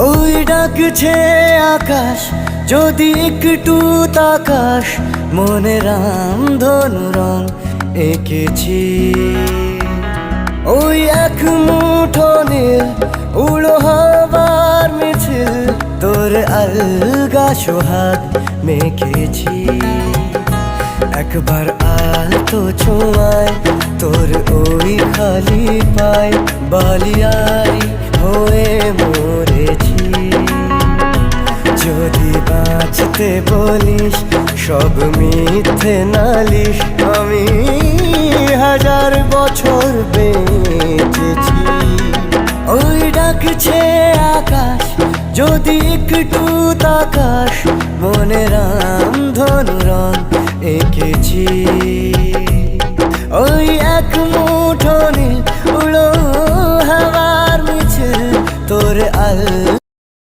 ওই ডাকছে আকাশ, যদি একটু তাকাস, মনে রামধনু রং এঁকেছি। ওই এক মুঠো নীল উড়ো হবার মিছিল, তোর আলগা সোহাগ মেখেছি। একবার আলতো ছোঁয়ায় তোর ওই খালি পায়, বালিয়ারি হয়ে মরেছি। যদি বাঁচতে বলিস সব মিথ্যে নালিশ, আমি 1000 বছর বেঁচেছি। ওই ডাকছে আকাশ, যদি একটু তাকাস, মনে রামধনু রং এঁকেছি। ওই এক মুঠো নীল উড়ো হাওয়ার মিছিল, তোর